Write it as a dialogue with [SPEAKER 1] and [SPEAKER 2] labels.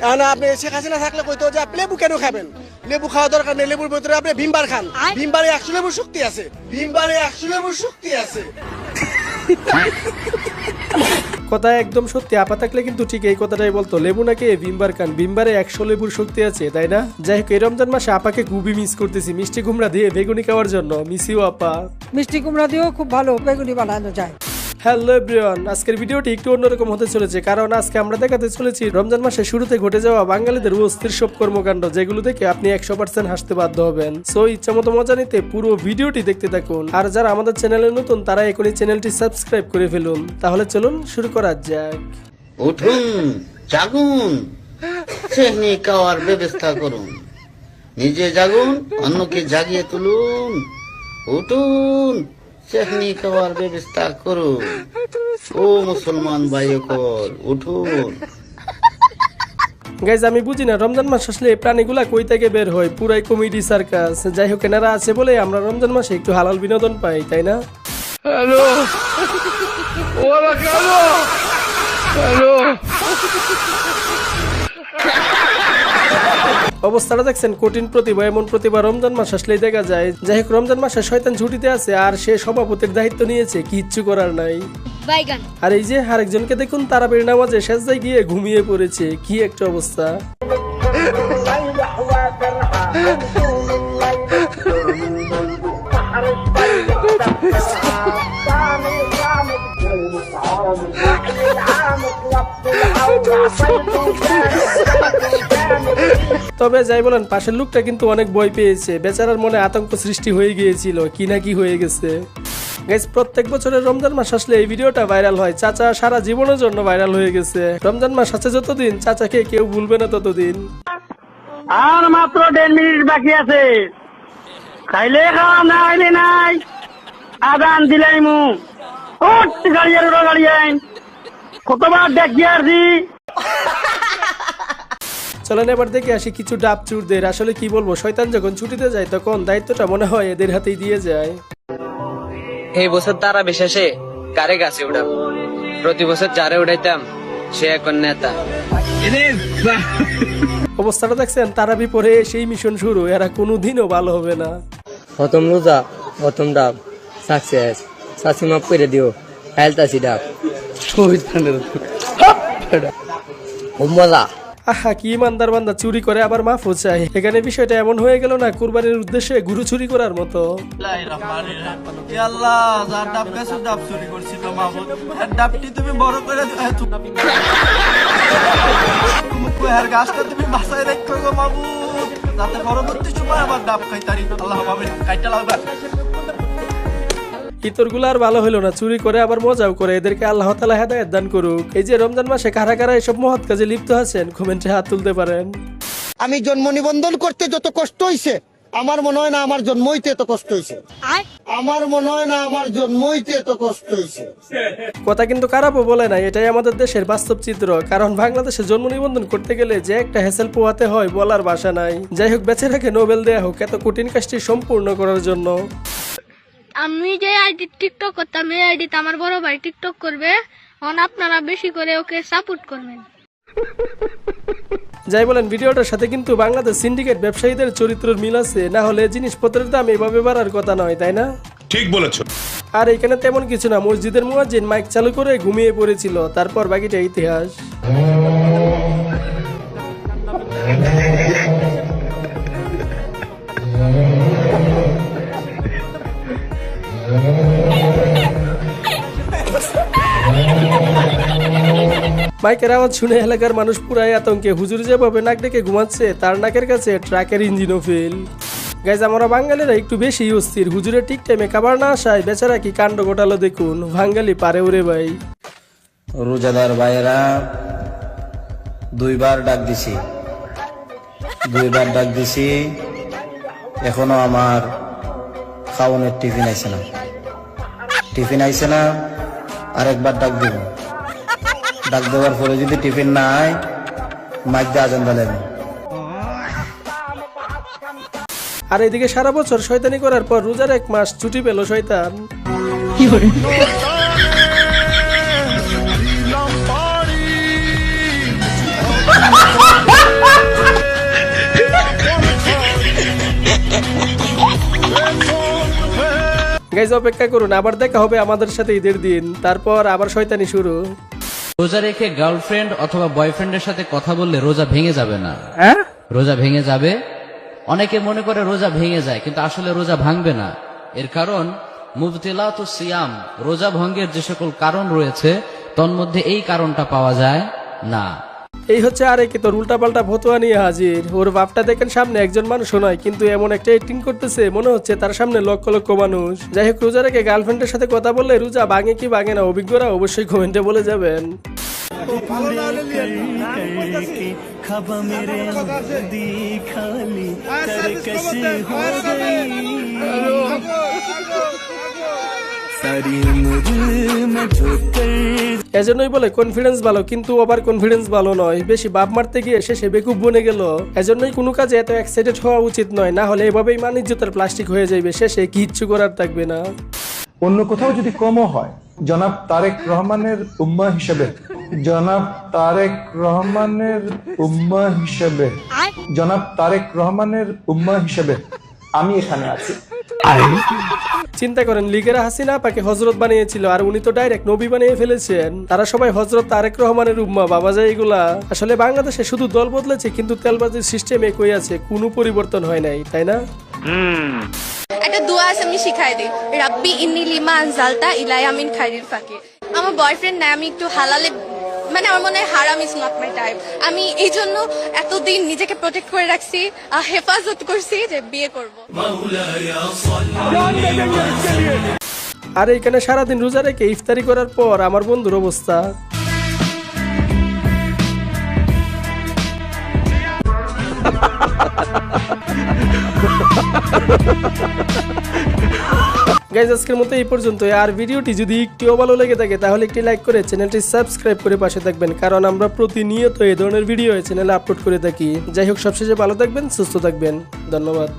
[SPEAKER 1] এখন আপনি শেখ হাসিনা থাকলে কইতো যে আপনি লেবু কেন খাবেন, লেবু খাওয়া দরকার নেই, লেবুর ভিতরে আপনি ভিমবার খান, ভিমবারে 100 লেবুর শক্তি আছে, ভিমবারে 100 লেবুর শক্তি আছে।
[SPEAKER 2] কথা একদম সত্যি, আপা থাকলে কিন্তু ঠিক এই কথাটাই বলতো, লেবু নাকি ভিমবার খান, ভিমবারে 100 লেবুর শক্তি আছে, তাই না? যাই হোক, এই রমজান মাসে আপাকে খুবই মিস করতেছি, মিষ্টি কুমড়া দিয়ে বেগুনি খাওয়ার জন্য। মিস ইউ আপা।
[SPEAKER 3] মিষ্টি কুমড়া দিয়েও খুব ভালো বেগুনি বানানো যায়।
[SPEAKER 2] হ্যালো এভরিওয়ান, আজকের ভিডিওটি একটু অন্যরকম হতে চলেছে, কারণ আজকে আমরা দেখাতে চলেছি রমজান মাসের শুরুতে ঘটে যাওয়া বাঙালিদের অস্থির সব কর্মকাণ্ড, যেগুলো দেখে আপনি 100% হাসতে বাধ্য হবেন। সো ইচ্ছা মতো মজা নিতে পুরো ভিডিওটি দেখতে থাকুন। আর যারা আমাদের চ্যানেলে নতুন, তারা এখনই চ্যানেলটি সাবস্ক্রাইব করে ফেলুন। তাহলে চলুন শুরু করা যাক।
[SPEAKER 4] উঠুন, জাগুন, সেহনি খাওয়ার ব্যবস্থা করুন, নিজে জাগুন, অন্যকে জাগিয়ে তুলুন। উঠুন, সেহনি খাওয়ার ব্যবস্থা করুন। ও মুসলমান ভাই সকল, উঠুন।
[SPEAKER 2] গাইজ, আমি বুঝি না রমজান মাস আসলে এই প্রাণীগুলা কই থেকে বের হয়, পুরাই কমেডি সার্কাস। যাই হোক, এনারা আছে বলে আমরা রমজান মাসে একটু হালাল বিনোদন পাই, তাই না?
[SPEAKER 5] হ্যালো, ওরা কেন? হ্যালো,
[SPEAKER 2] অবস্থাটা দেখছেন, কঠিন প্রতিভা। এমন প্রতিভা রমজান মাস আসলেই দেখা যায়। যাই হোক, রমজান মাসে শয়তান ছুটিতে আছে আর সে সভাপতির দায়িত্ব নিয়েছে, কিচ্ছু করার নাই। আর এই যে আরেকজনকে দেখুন, তারাবির নামাজে সেজদায় গিয়ে ঘুমিয়ে পড়েছে, কি একটা অবস্থা। তবে যাই বলেন, পাশের লোকটা কিন্তু অনেক ভয় পেয়েছে, বেচারার মনে আতঙ্ক সৃষ্টি হয়ে গিয়েছিল, কি না কি হয়ে গেছে। গাইস, প্রত্যেক বছরের রমজান মাস আসলে এই ভিডিওটা ভাইরাল হয়। চাচা সারা জীবনের জন্য ভাইরাল হয়ে গেছে। রমজান মাস আছে যতদিন, চাচাকে কেউ ভুলবে না ততদিন।
[SPEAKER 6] আর মাত্র 1.5 মিনিট বাকি আছে, খাইলে খাওয়া না খাইলে নাই। আদান দিলাই মু গাড়ি আইন কতবার দেখি আসি।
[SPEAKER 2] চলেন এবার দেখে আসি কিছু ডাব চুরদের। আসলে কি বলবো, শয়তান যখন ছুটিতে যায় তখন দায়িত্বটা মনে হয় এদের হাতেই দিয়ে যায়।
[SPEAKER 7] এই বছর তারা বিশেষে কারে গাছে উঠাম, প্রতি বছর যারে উঠাইতাম সে এখন নেতা।
[SPEAKER 2] অবস্থাটা দেখছেন, তারাবি পরে সেই মিশন শুরু, এরা কোনোদিনও ভালো হবে না।
[SPEAKER 8] প্রথম রোজা, প্রথম ডাব সাকসেস, সাসি মাফ করে দিও, হেলতাছি ডাব খুব মজা।
[SPEAKER 2] আহা, কি ইমানদার বান্দা, চুরি করে আবার মাফ চাই। এখানে বিষয়টা এমন হয়ে গেল না কুরবানির উদ্দেশ্যে গুরু চুরি করার মতো। ইতরগুলো আর ভালো হলো না, চুরি করে আবার মজাও করে। এদেরকে আল্লাহ তাআলা হেদায়েত দান করুক। এই যে রমজান মাসে কারা কারা এসব মহৎ কাজে লিপ্ত আছেন, কমেন্টে হাত তুলতে পারেন।
[SPEAKER 1] আমি জন্ম নিবন্ধন করতে যত কষ্ট হইছে, আমার মনে হয় না আমার জন্ম হইতে এত কষ্ট হইছে। আমার মনে হয় না আমার জন্ম হইতে এত কষ্ট হইছে।
[SPEAKER 2] কথা কিন্তু খারাপও বলে না, এটাই আমাদের দেশের বাস্তব চিত্র। কারণ বাংলাদেশে জন্ম নিবন্ধন করতে গেলে যে একটা হ্যাসেল পোহাতে হয়, বলার ভাষা নাই। যাই হোক, বেচারাকে নোবেল দেয়া হোক এত কঠিন কাজটি সম্পূর্ণ করার জন্য।
[SPEAKER 9] আমি যে আইডি টিকটক করতাম, এই আইডিতে আমার বড় ভাই টিকটক করবে, এখন আপনারা বেশি করে ওকে সাপোর্ট করবেন।
[SPEAKER 2] যাই বলেন, ভিডিওটার সাথে কিন্তু বাংলাদেশ সিন্ডিকেট ব্যবসায়ীদের চরিত্রের মিল আছে, না হলে জিনিসপত্রের দাম এভাবে বাড়ার কথা নয়, তাই না?
[SPEAKER 5] ঠিক বলেছো।
[SPEAKER 2] আর এখানে তেমন কিছু না, মসজিদের মুয়াজ্জিন মাইক চালু করে ঘুমিয়ে পড়েছিল, তারপর বাকিটা ইতিহাস। মাইকের আওয়াজ শুনে এলাকার মানুষ পুরাই আতঙ্কে। হুজুর যেভাবে নাক ডেকে ঘুমাচ্ছে, তার নাকের কাছে ট্রাকের ইঞ্জিনও ফেল। গাইজ, আমরা বাঙালিরা একটু বেশি অস্থির। হুজুরের ঠিক টাইমে খাবার না আসায় বেচারা কি কাণ্ড ঘটালো দেখুন। বাঙালি পারে ওরে ভাই।
[SPEAKER 4] রোজাদার ভাইয়েরা, 2 বার ডাক দিছি, এখনো আমার খাওয়ানোর টিফিন আইছে না, আরেকবার ডাক দিব। ডাক দেওয়ার পরে যদি টিফিন না আয়, মাইক দিয়ে আজান দিলেন।
[SPEAKER 2] আর এদিকে সারা বছর শয়তানি করার পর রোজার 1 মাস ছুটি পেল শয়তান। গাইজ অপেক্ষা করুন, আবার দেখা হবে আমাদের সাথে ঈদের দিন, তারপর আবার শয়তানি শুরু।
[SPEAKER 10] রোজা রেখে গার্লফ্রেন্ড অথবা বয়ফ্রেন্ডের সাথে কথা বললে রোজা ভেঙে যাবে না। রোজা ভেঙে যাবে। অনেকে মনে করে রোজা ভেঙে যায়, কিন্তু আসলে রোজা ভাঙবে না। এর কারণ মুবতিলাতুস সিয়াম, রোজা ভঙ্গের যে সকল কারণ রয়েছে তন্মধ্যে এই কারণটা পাওয়া যায় না।
[SPEAKER 2] এই হচ্ছে আরেকে তোর উল্টাপাল্টা ফতোয়া নিয়ে হাজির। ওর বাপটা দেখেন সামনে একজন মানুষ নয়, কিন্তু এমন একটা অ্যাক্টিং করতেছে মনে হচ্ছে তার সামনে লক্ষ লক্ষ মানুষ। যাই হোক, রোজা রেখে গার্লফ্রেন্ডের সাথে কথা বললে রোজা ভাঙে কি ভাঙে না, অভিজ্ঞরা অবশ্যই কমেন্টে বলে যাবেন। এজন্যই বলে কনফিডেন্স ভালো, কিন্তু ওভার কনফিডেন্স ভালো নয়। বেশি বাপ মারতে গিয়ে শেষে বেকুব বনে গেল। এজন্যই কোনো কাজে এত এক্সাইটেড হওয়া উচিত নয়, না হলে এভাবেই মানিজ্যতার প্লাস্টিক হয়ে যাবে, শেষে কিচ্ছু করার থাকবে না।
[SPEAKER 11] অন্য কোথাও যদি কমও হয়, জনাব তারেক রহমানের উম্মাহ হিসেবে, জনাব তারেক রহমানের উম্মাহ হিসেবে, জনাব তারেক রহমানের উম্মাহ হিসেবে আমি এখানে আছি।
[SPEAKER 2] চিন্তা করেন, লীগেরা হাসিনা আপাকে হজরত বানিয়েছিল, আর উনি তো ডাইরেক্ট নবী বানিয়ে ফেলেছেন। তারা সবাই হজরত তারেক রহমানের উম্মা। বাবা যায় এগুলা। আসলে বাংলাদেশে শুধু দল বদলেছে, কিন্তু তেলবাজির সিস্টেম একই আছে, কোনো পরিবর্তন হয় নাই, তাই না?
[SPEAKER 9] একটা দোয়া আছে, আমি শিখাই দিই। রাব্বি ইন্নি লিমা আনজালতা ইলাইয়া মিন খাইরিল ফাকির। আমার বয়ফ্রেন্ড নাই, আমি একটু হালালে, মানে আমার মনে হয় হারাম ইজ নট মাই টাইপ। আমি এই জন্য এতদিন নিজেকে প্রোটেক্ট করে রাখছি, হেফাজত করছি যে বিয়ে করব।
[SPEAKER 2] আর এইখানে সারাদিন রোজা রেখে ইফতারি করার পর আমার বন্ধুর অবস্থা। গাইজ আজকের মতো এই পর্যন্ত। আর ভিডিওটি যদি একটুও ভালো লেগে থাকে তাহলে একটি লাইক করে চ্যানেলটি সাবস্ক্রাইব করে পাশে থাকবেন, কারণ আমরা প্রতিনিয়ত এই ধরনের ভিডিও চ্যানেলে আপলোড করে থাকি। যাই হোক, সবশেষে ভালো থাকবেন, সুস্থ থাকবেন। ধন্যবাদ।